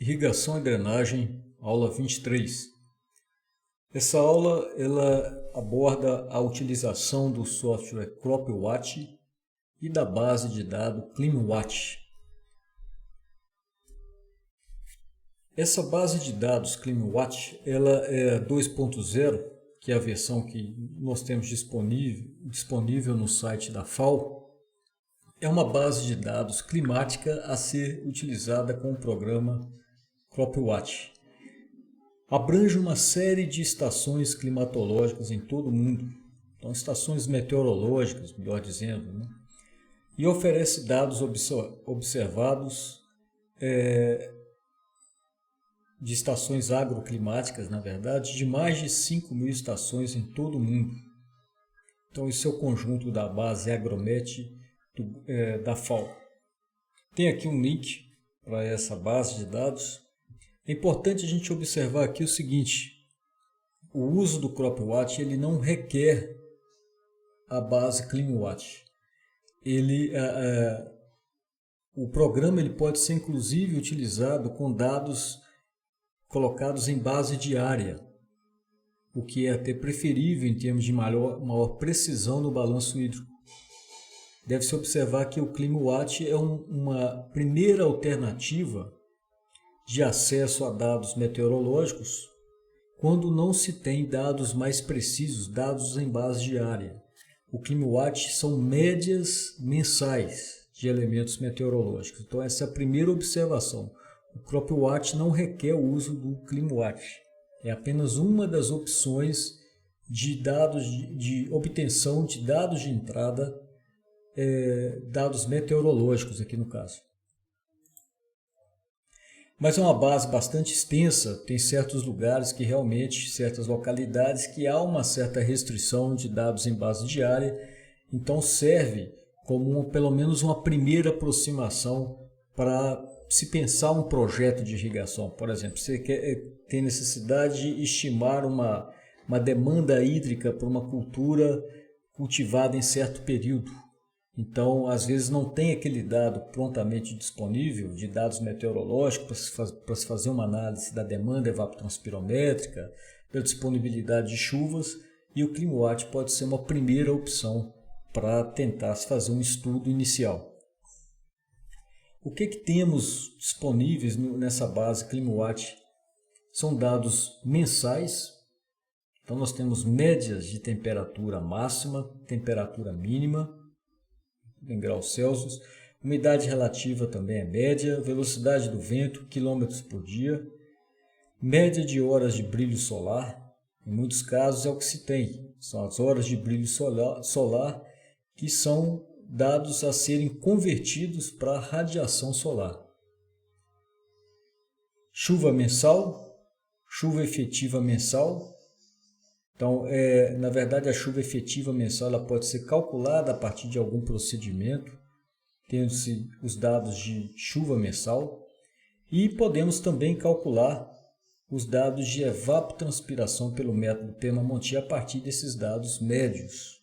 Irrigação e drenagem, aula 23. Essa aula ela aborda a utilização do software CropWatch e da base de dados ClimWatch. Essa base de dados ClimWatch ela é 2.0, que é a versão que nós temos disponível no site da FAO. É uma base de dados climática a ser utilizada com o programa CropWatch. Abrange uma série de estações climatológicas em todo o mundo, então estações meteorológicas, melhor dizendo, né? E oferece dados observados de estações agroclimáticas, na verdade, de mais de 5.000 estações em todo o mundo. Então, esse é o conjunto da base Agromet da FAO. Tem aqui um link para essa base de dados. É importante a gente observar aqui o seguinte: o uso do CropWatch ele não requer a base ClimWatch. O programa ele pode ser inclusive utilizado com dados colocados em base diária, o que é até preferível em termos de maior precisão no balanço hídrico. Deve-se observar que o ClimWatch é uma primeira alternativa de acesso a dados meteorológicos quando não se tem dados mais precisos, dados em base diária. O ClimWatch são médias mensais de elementos meteorológicos. Então essa é a primeira observação. O CropWatch não requer o uso do ClimWatch. É apenas uma das opções de dados de obtenção de dados de entrada, dados meteorológicos aqui no caso. Mas é uma base bastante extensa, tem certos lugares que realmente, certas localidades que há uma certa restrição de dados em base diária, então serve como pelo menos uma primeira aproximação para se pensar um projeto de irrigação. Por exemplo, você tem necessidade de estimar uma demanda hídrica para uma cultura cultivada em certo período. Então, às vezes não tem aquele dado prontamente disponível de dados meteorológicos para se fazer uma análise da demanda evapotranspirométrica, da disponibilidade de chuvas, e o ClimWatch pode ser uma primeira opção para tentar se fazer um estudo inicial. O que temos disponíveis nessa base ClimWatch? São dados mensais, então nós temos médias de temperatura máxima, temperatura mínima, em graus Celsius, umidade relativa também é média, velocidade do vento, quilômetros por dia, média de horas de brilho solar, em muitos casos é o que se tem, são as horas de brilho solar que são dados a serem convertidos para a radiação solar. Chuva mensal, chuva efetiva mensal. Então, na verdade, a chuva efetiva mensal ela pode ser calculada a partir de algum procedimento, tendo-se os dados de chuva mensal, e podemos também calcular os dados de evapotranspiração pelo método Permamonti a partir desses dados médios.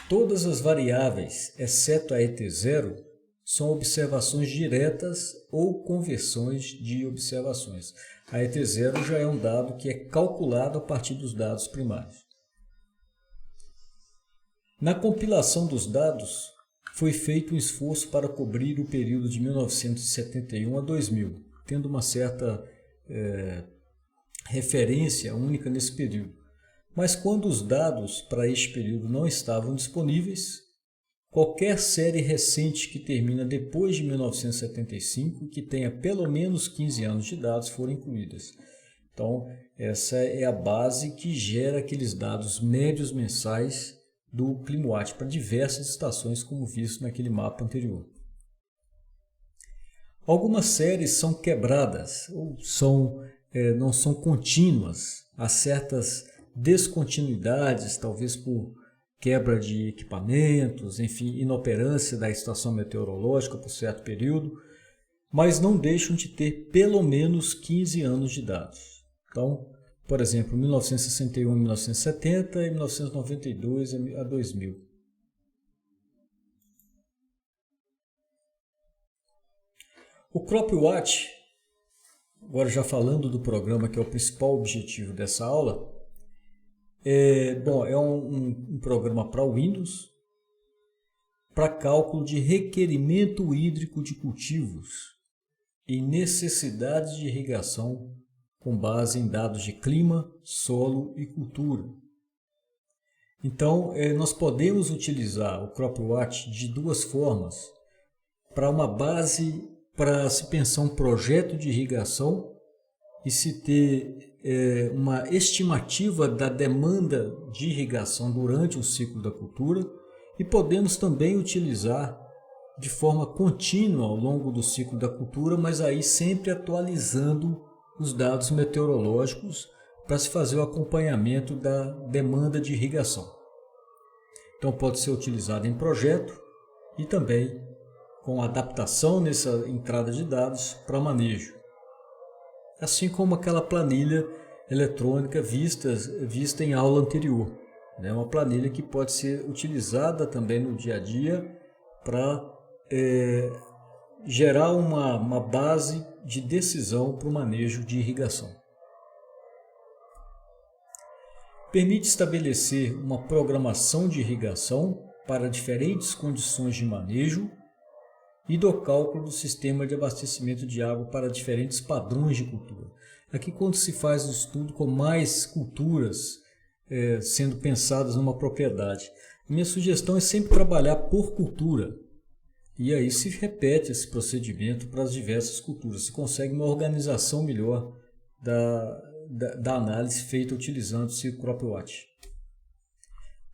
Todas as variáveis, exceto a ET0, são observações diretas ou conversões de observações. A ET0 já é um dado que é calculado a partir dos dados primários. Na compilação dos dados, foi feito um esforço para cobrir o período de 1971 a 2000, tendo uma certa referência única nesse período. Mas quando os dados para este período não estavam disponíveis, qualquer série recente que termina depois de 1975, que tenha pelo menos 15 anos de dados, foram incluídas. Então, essa é a base que gera aqueles dados médios mensais do ClimWatch para diversas estações, como visto naquele mapa anterior. Algumas séries são quebradas, ou não são contínuas, há certas descontinuidades, talvez por quebra de equipamentos, enfim, inoperância da estação meteorológica por certo período, mas não deixam de ter pelo menos 15 anos de dados. Então, por exemplo, 1961 a 1970 e 1992 a 2000. O CropWatch, agora já falando do programa que é o principal objetivo dessa aula, é um programa para Windows, para cálculo de requerimento hídrico de cultivos e necessidades de irrigação com base em dados de clima, solo e cultura. Então, nós podemos utilizar o CropWatch de duas formas. Para uma base, para se pensar um projeto de irrigação e se ter uma estimativa da demanda de irrigação durante o ciclo da cultura, e podemos também utilizar de forma contínua ao longo do ciclo da cultura, mas aí sempre atualizando os dados meteorológicos para se fazer o acompanhamento da demanda de irrigação. Então pode ser utilizado em projeto e também com adaptação nessa entrada de dados para manejo. Assim como aquela planilha eletrônica vista em aula anterior. É uma planilha que pode ser utilizada também no dia a dia para gerar uma base de decisão para o manejo de irrigação. Permite estabelecer uma programação de irrigação para diferentes condições de manejo e do cálculo do sistema de abastecimento de água para diferentes padrões de cultura. Aqui, quando se faz o estudo com mais culturas sendo pensadas numa propriedade, minha sugestão é sempre trabalhar por cultura. E aí se repete esse procedimento para as diversas culturas. Se consegue uma organização melhor da análise feita utilizando-se o CropWatch.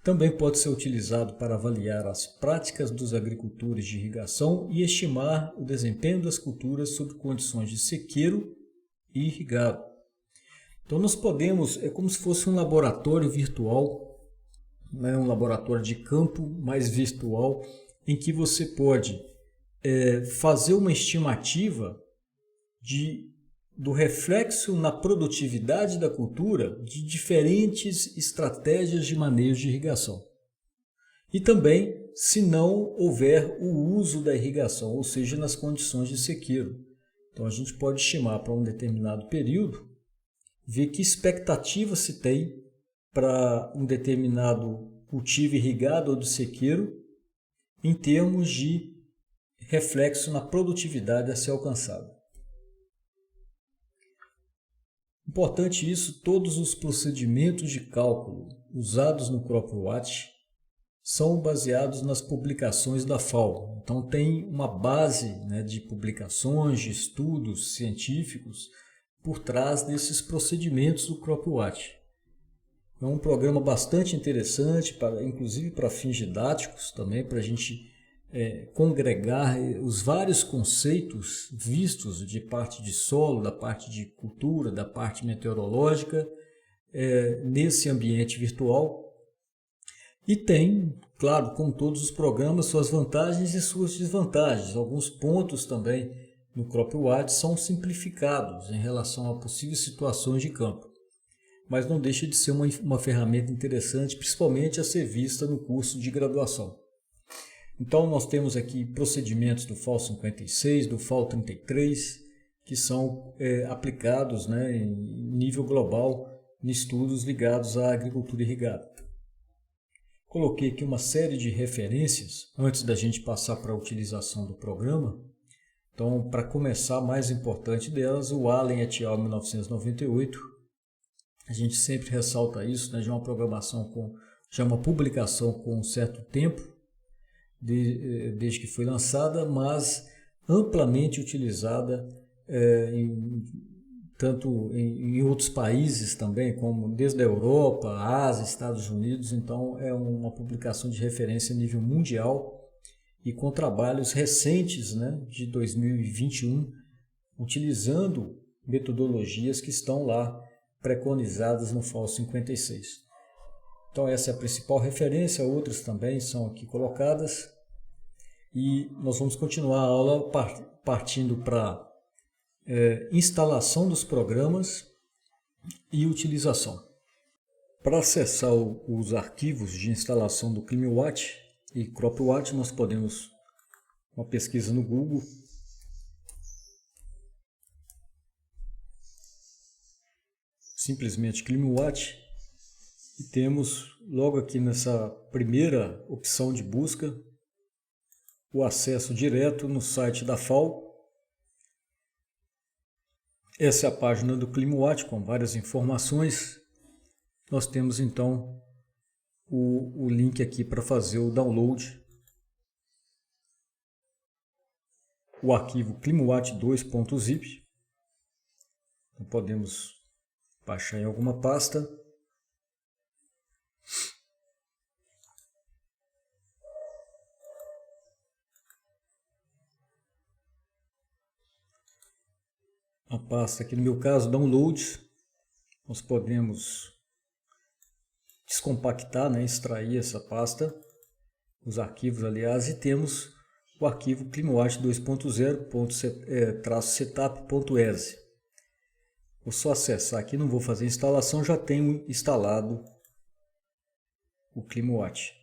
Também pode ser utilizado para avaliar as práticas dos agricultores de irrigação e estimar o desempenho das culturas sob condições de sequeiro e irrigado. Então nós podemos, é como se fosse um laboratório virtual, né, um laboratório de campo mais virtual, em que você pode fazer uma estimativa do reflexo na produtividade da cultura de diferentes estratégias de manejo de irrigação. E também, se não houver o uso da irrigação, ou seja, nas condições de sequeiro. Então a gente pode estimar para um determinado período, ver que expectativa se tem para um determinado cultivo irrigado ou de sequeiro, em termos de reflexo na produtividade a ser alcançada. Importante isso, todos os procedimentos de cálculo usados no CropWatch são baseados nas publicações da FAO. Então tem uma base, né, de publicações, de estudos científicos por trás desses procedimentos do CropWatch. É um programa bastante interessante, inclusive para fins didáticos também, para a gente congregar os vários conceitos vistos de parte de solo, da parte de cultura, da parte meteorológica, nesse ambiente virtual. E tem, claro, como todos os programas, suas vantagens e suas desvantagens. Alguns pontos também no CropWatch são simplificados em relação a possíveis situações de campo, mas não deixa de ser uma ferramenta interessante, principalmente a ser vista no curso de graduação. Então nós temos aqui procedimentos do FAO 56, do FAO 33, que são aplicados, né, em nível global em estudos ligados à agricultura irrigada. Coloquei aqui uma série de referências antes da gente passar para a utilização do programa. Então, para começar, a mais importante delas, o Allen et al. 1998. A gente sempre ressalta isso, né? Já é uma publicação com um certo tempo, desde que foi lançada, mas amplamente utilizada tanto em outros países também, como desde a Europa, Ásia, Estados Unidos. Então é uma publicação de referência a nível mundial e com trabalhos recentes, né, de 2021, utilizando metodologias que estão lá preconizadas no FAO 56. Então essa é a principal referência, outras também são aqui colocadas. E nós vamos continuar a aula partindo para instalação dos programas e utilização. Para acessar os arquivos de instalação do ClimateWatch e CropWatch, nós podemos uma pesquisa no Google simplesmente ClimaWatch e temos logo aqui nessa primeira opção de busca o acesso direto no site da FAO. Essa é a página do ClimaWatch com várias informações. Nós temos então o link aqui para fazer o download. O arquivo ClimaWatch2.zip. Então, podemos baixar em alguma pasta. A pasta aqui no meu caso, downloads. Nós podemos descompactar, né, extrair essa pasta, os arquivos aliás, e temos o arquivo ClimaWatch 2.0-setup.exe. Vou só acessar aqui, não vou fazer instalação, já tenho instalado o ClimaWatch.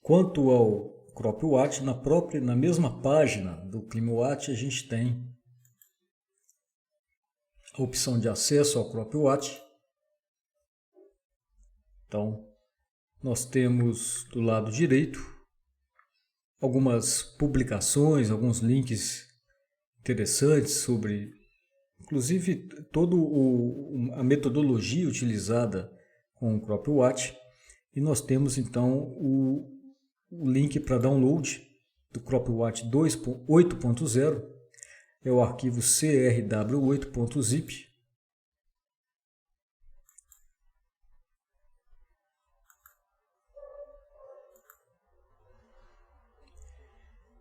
Quanto ao CropWatch, na mesma página do ClimaWatch a gente tem a opção de acesso ao CropWatch. Então, nós temos do lado direito algumas publicações, alguns links interessantes sobre, inclusive, toda a metodologia utilizada com o CropWatch. E nós temos então o link para download do CropWatch 8.0, é o arquivo crw8.zip.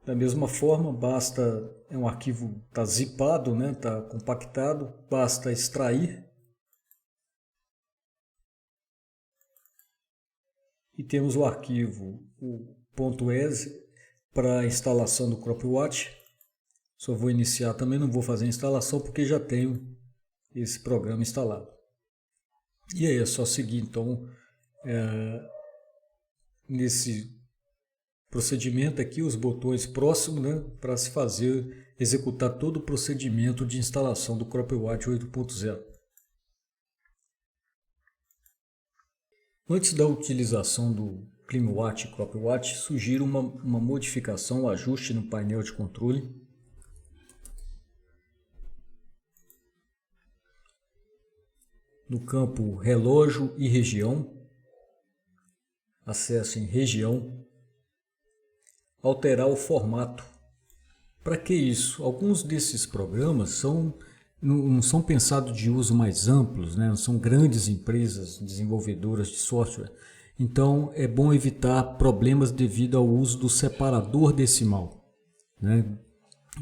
Da mesma forma, é um arquivo, está zipado, né, está compactado, basta extrair. E temos o arquivo, o .exe, para a instalação do CropWatch. Só vou iniciar também, não vou fazer a instalação porque já tenho esse programa instalado. E aí é só seguir então nesse procedimento aqui os botões próximos, né, para se executar todo o procedimento de instalação do CropWatch 8.0. Antes da utilização do ClimaWatch e CropWatch, sugiro uma modificação, um ajuste no painel de controle. No campo relógio e região, acesso em região, alterar o formato. Para que isso? Alguns desses programas não são pensados de uso mais amplos, né? São grandes empresas desenvolvedoras de software. Então é bom evitar problemas devido ao uso do separador decimal, né?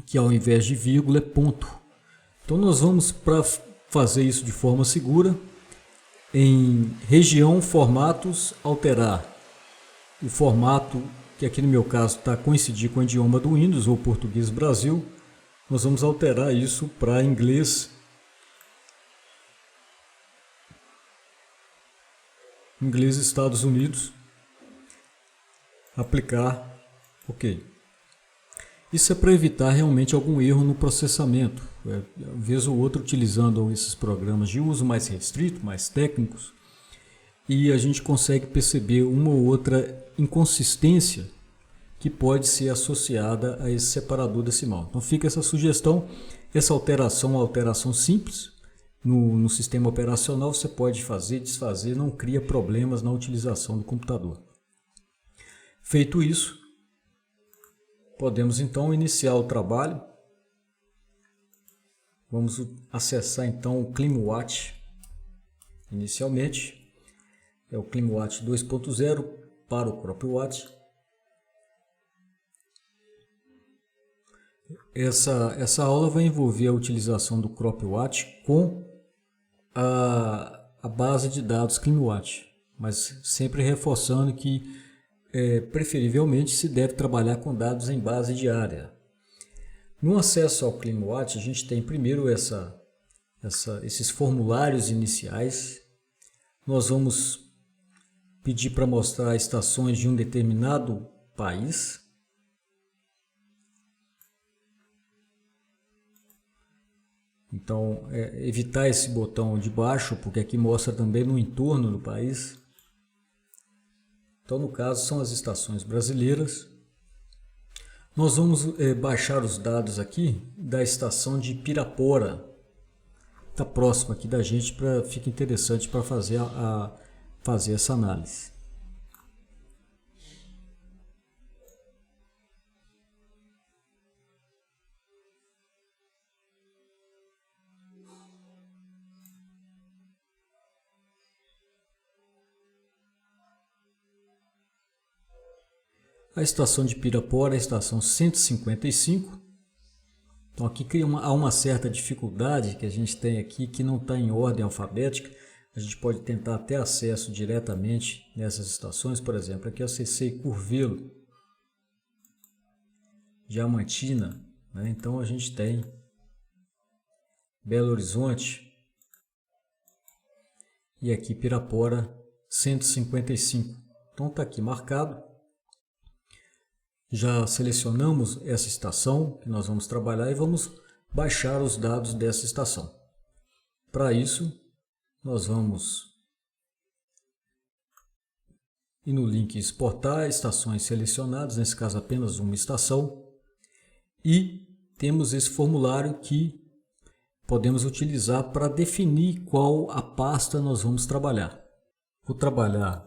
Que ao invés de vírgula é ponto. Então nós vamos, para fazer isso de forma segura, em região formatos, alterar o formato, que aqui no meu caso está coincidir com o idioma do Windows ou português Brasil. Nós vamos alterar isso para inglês Estados Unidos, aplicar OK. Isso é para evitar realmente algum erro no processamento. Uma vez ou outra utilizando esses programas de uso mais restrito, mais técnicos, e a gente consegue perceber uma ou outra inconsistência que pode ser associada a esse separador decimal. Então fica essa sugestão, essa alteração, uma alteração simples no sistema operacional, você pode fazer, desfazer, não cria problemas na utilização do computador. Feito isso, podemos então iniciar o trabalho. Vamos acessar então o ClimaWatch. Inicialmente é o ClimaWatch 2.0 para o CropWatch. Essa aula vai envolver a utilização do CropWatch com a base de dados ClimaWatch, mas sempre reforçando que preferivelmente se deve trabalhar com dados em base diária. No acesso ao ClimaWatch, a gente tem primeiro esses formulários iniciais, nós vamos pedir para mostrar estações de um determinado país. Então, evitar esse botão de baixo, porque aqui mostra também no entorno do país. Então, no caso, são as estações brasileiras. Nós vamos baixar os dados aqui da estação de Pirapora. Está próximo aqui da gente, fica interessante para fazer essa análise. A estação de Pirapora é a estação 155. Então aqui há uma certa dificuldade que a gente tem aqui, que não está em ordem alfabética. A gente pode tentar ter acesso diretamente nessas estações. Por exemplo, aqui eu acessei Curvelo, Diamantina, né? Então a gente tem Belo Horizonte e aqui Pirapora 155. Então está aqui marcado. Já selecionamos essa estação que nós vamos trabalhar e vamos baixar os dados dessa estação. Para isso, nós vamos ir no link exportar estações selecionadas, nesse caso apenas uma estação, e temos esse formulário que podemos utilizar para definir qual a pasta nós vamos trabalhar. Vou trabalhar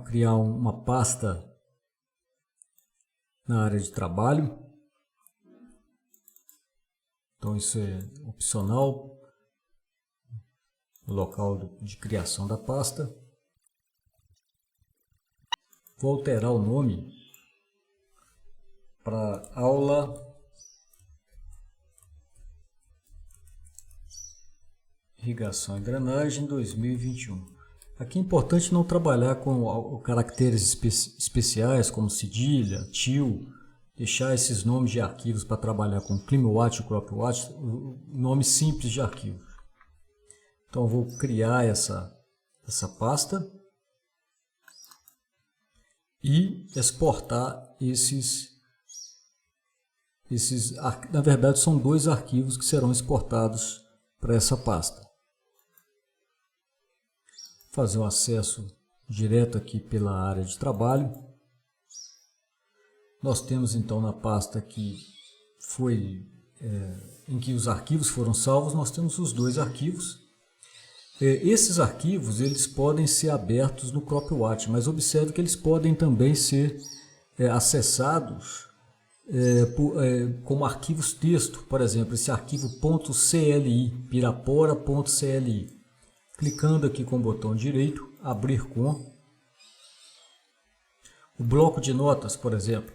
criar uma pasta na área de trabalho. Então isso é opcional, o local de criação da pasta. Vou alterar o nome para aula irrigação e drenagem 2021. Aqui é importante não trabalhar com caracteres especiais como cedilha, tio, deixar esses nomes de arquivos para trabalhar com ClimWatt e CropWatt, nomes simples de arquivos. Então eu vou criar essa pasta e exportar na verdade são dois arquivos que serão exportados para essa pasta. Fazer um acesso direto aqui pela área de trabalho. Nós temos então na pasta que em que os arquivos foram salvos, nós temos os dois arquivos. Esses arquivos eles podem ser abertos no CropWatt, mas observe que eles podem também ser acessados como arquivos texto. Por exemplo, esse arquivo .cli, pirapora.cli. Clicando aqui com o botão direito, abrir com. O bloco de notas, por exemplo,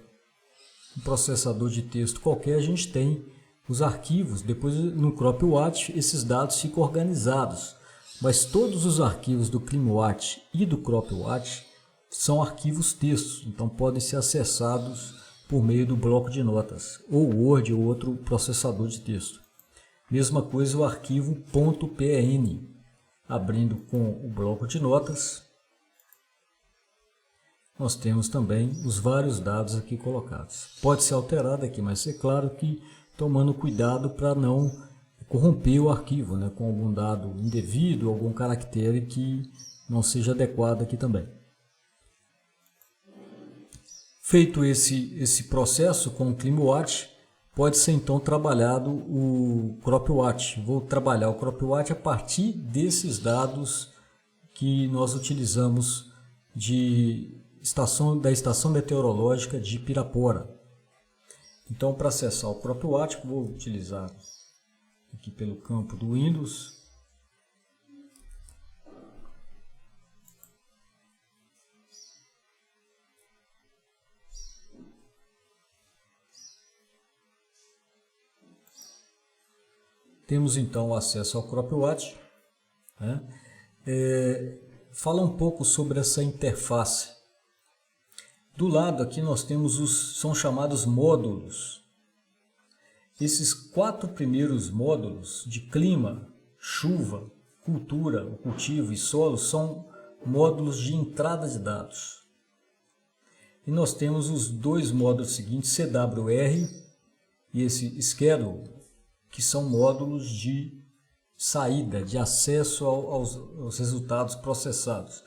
um processador de texto qualquer, a gente tem os arquivos. Depois no CropWatt esses dados ficam organizados. Mas todos os arquivos do ClimWatt e do CropWatt são arquivos textos, então podem ser acessados por meio do bloco de notas, ou Word ou outro processador de texto. Mesma coisa o arquivo .pn. Abrindo com o bloco de notas, nós temos também os vários dados aqui colocados. Pode ser alterado aqui, mas é claro que tomando cuidado para não corromper o arquivo, né, com algum dado indevido, algum caractere que não seja adequado aqui também. Feito esse processo com o ClimWatt, pode ser então trabalhado o CropWatt. Vou trabalhar o CropWatt a partir desses dados que nós utilizamos da estação meteorológica de Pirapora. Então, para acessar o CropWatt, vou utilizar aqui pelo campo do Windows. Temos então acesso ao CropWatt, né? Fala um pouco sobre essa interface. Do lado aqui nós temos são chamados módulos. Esses 4 primeiros módulos de clima, chuva, cultura, o cultivo e solo são módulos de entrada de dados. E nós temos os dois módulos seguintes, CWR e esse schedule, que são módulos de saída, de acesso aos resultados processados.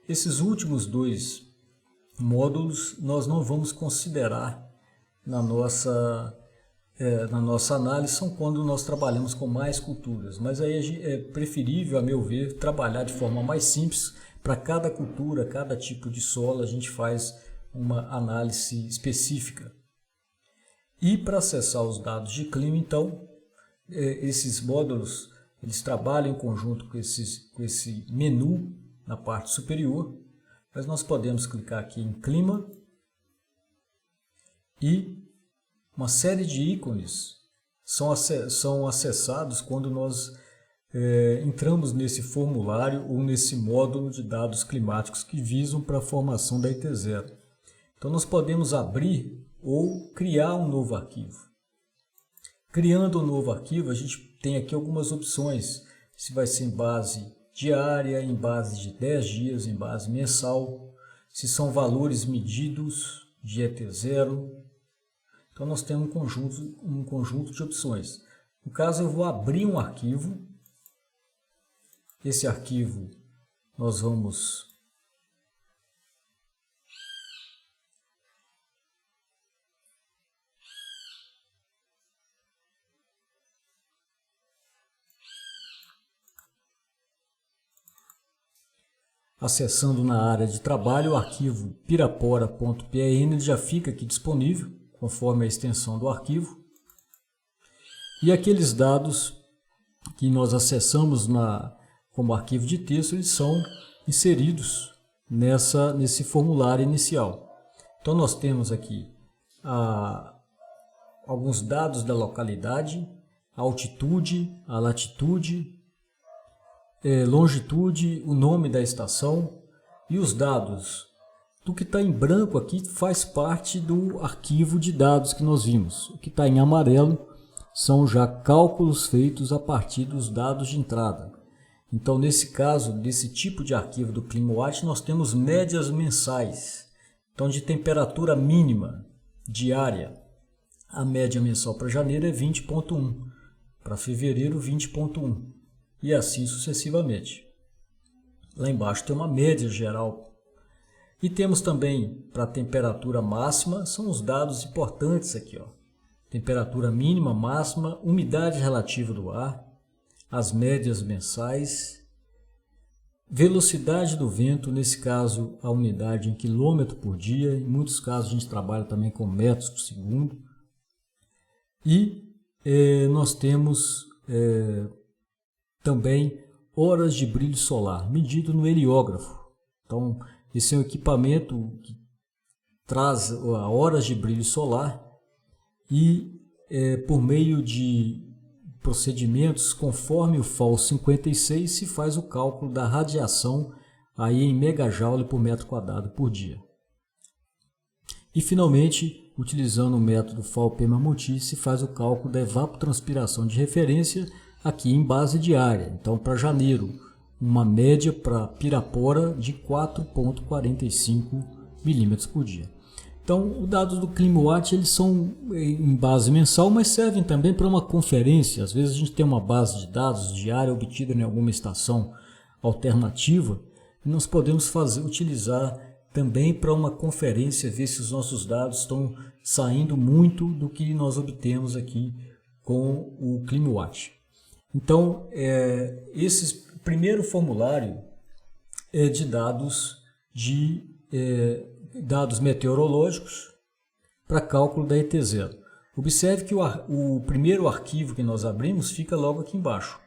Esses últimos dois módulos nós não vamos considerar na nossa análise, são quando nós trabalhamos com mais culturas, mas aí é preferível, a meu ver, trabalhar de forma mais simples. Para cada cultura, cada tipo de solo, a gente faz uma análise específica. E para acessar os dados de clima, então, esses módulos, eles trabalham em conjunto com esse menu na parte superior, mas nós podemos clicar aqui em clima e uma série de ícones são acessados quando nós entramos nesse formulário ou nesse módulo de dados climáticos que visam para a formação da ET0. Então nós podemos abrir ou criar um novo arquivo. Criando um novo arquivo, a gente tem aqui algumas opções. Se vai ser em base diária, em base de 10 dias, em base mensal, se são valores medidos de ET0. Então nós temos um conjunto de opções. No caso, eu vou abrir um arquivo. Esse arquivo nós vamos acessando na área de trabalho o arquivo pirapora.pn, já fica aqui disponível conforme a extensão do arquivo. E aqueles dados que nós acessamos como arquivo de texto, eles são inseridos nesse formulário inicial. Então nós temos aqui alguns dados da localidade, a altitude, a latitude, longitude, o nome da estação, e os dados do que está em branco aqui faz parte do arquivo de dados que nós vimos. O que está em amarelo são já cálculos feitos a partir dos dados de entrada. Então, nesse caso, desse tipo de arquivo do ClimaWatch, nós temos médias mensais. Então, de temperatura mínima diária, a média mensal para janeiro é 20,1, para fevereiro 20,1 e assim sucessivamente. Lá embaixo tem uma média geral. E temos também para a temperatura máxima, são os dados importantes aqui, ó. Temperatura mínima, máxima, umidade relativa do ar, as médias mensais, velocidade do vento, nesse caso a unidade em quilômetro por dia, em muitos casos a gente trabalha também com metros por segundo. E nós temos também horas de brilho solar, medido no heliógrafo. Então, esse é um equipamento que traz horas de brilho solar e por meio de procedimentos conforme o FOL 56 se faz o cálculo da radiação aí em megajoule por metro quadrado por dia. E finalmente, utilizando o método FOL-P-Mammoth, se faz o cálculo da evapotranspiração de referência aqui em base diária. Então, para janeiro, uma média para Pirapora de 4,45 milímetros por dia. Então, os dados do ClimaWatch eles são em base mensal, mas servem também para uma conferência. Às vezes a gente tem uma base de dados diária obtida em alguma estação alternativa e nós podemos utilizar também para uma conferência, ver se os nossos dados estão saindo muito do que nós obtemos aqui com o ClimaWatch. Então, esse primeiro formulário é de dados dados meteorológicos para cálculo da ET0. Observe que o primeiro arquivo que nós abrimos fica logo aqui embaixo.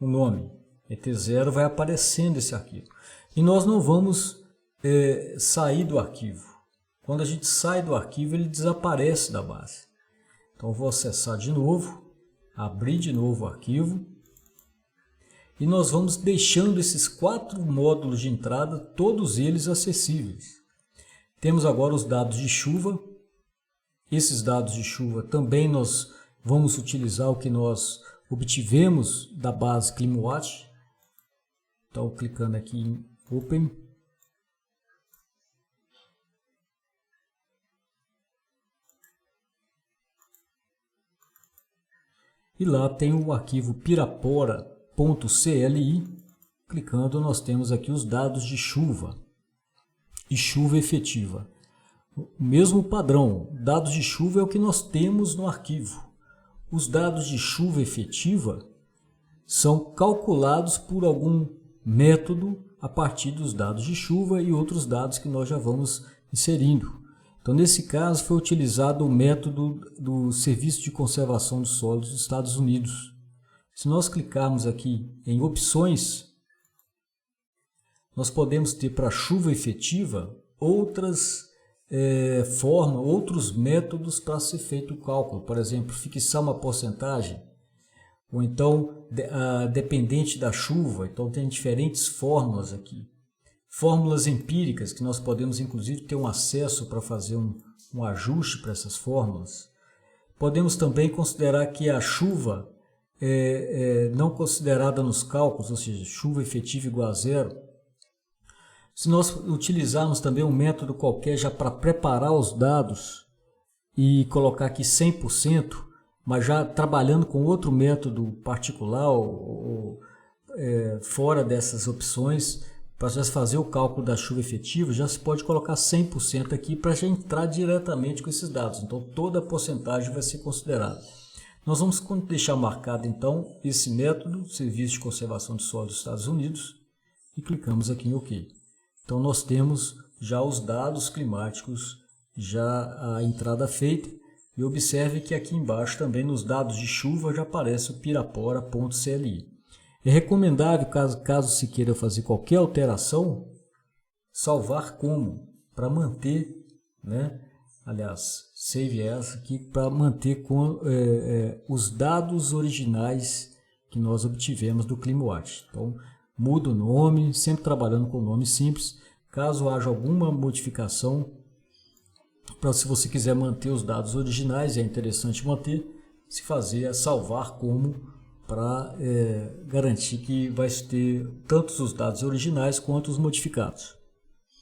O nome ET0 vai aparecendo esse arquivo. E nós não vamos sair do arquivo. Quando a gente sai do arquivo, ele desaparece da base. Então eu vou acessar de novo, abrir de novo o arquivo. E nós vamos deixando esses 4 módulos de entrada, todos eles acessíveis. Temos agora os dados de chuva. Esses dados de chuva também nós vamos utilizar o que nós obtivemos da base ClimaWatch. Então, clicando aqui em Open. E lá tem o arquivo pirapora.cli. Clicando, nós temos aqui os dados de chuva e chuva efetiva. O mesmo padrão, dados de chuva é o que nós temos no arquivo. Os dados de chuva efetiva são calculados por algum método a partir dos dados de chuva e outros dados que nós já vamos inserindo. Então, nesse caso, foi utilizado o método do Serviço de Conservação dos Solos dos Estados Unidos. Se nós clicarmos aqui em opções, nós podemos ter para chuva efetiva outros métodos para ser feito o cálculo. Por exemplo, fixar uma porcentagem, ou então dependente da chuva. Então tem diferentes fórmulas aqui. Fórmulas empíricas que nós podemos inclusive ter um acesso para fazer um ajuste para essas fórmulas. Podemos também considerar que a chuva não considerada nos cálculos, ou seja, chuva efetiva igual a zero. Se nós utilizarmos também um método qualquer já para preparar os dados e colocar aqui 100%, mas já trabalhando com outro método particular ou fora dessas opções, para fazer o cálculo da chuva efetiva, já se pode colocar 100% aqui para já entrar diretamente com esses dados. Então toda a porcentagem vai ser considerada. Nós vamos deixar marcado então esse método, Serviço de Conservação de Solo dos Estados Unidos, e clicamos aqui em OK. Então nós temos já os dados climáticos, já a entrada feita, e observe que aqui embaixo também nos dados de chuva já aparece o pirapora.cli. É recomendável, caso se queira fazer qualquer alteração, salvar como, para manter, aliás, save as aqui, para manter com os dados originais que nós obtivemos do ClimateWatch. Então, muda o nome, sempre trabalhando com nome simples. Caso haja alguma modificação, se você quiser manter os dados originais, é interessante manter, se fazer é salvar como, para garantir que vai ter tanto os dados originais quanto os modificados.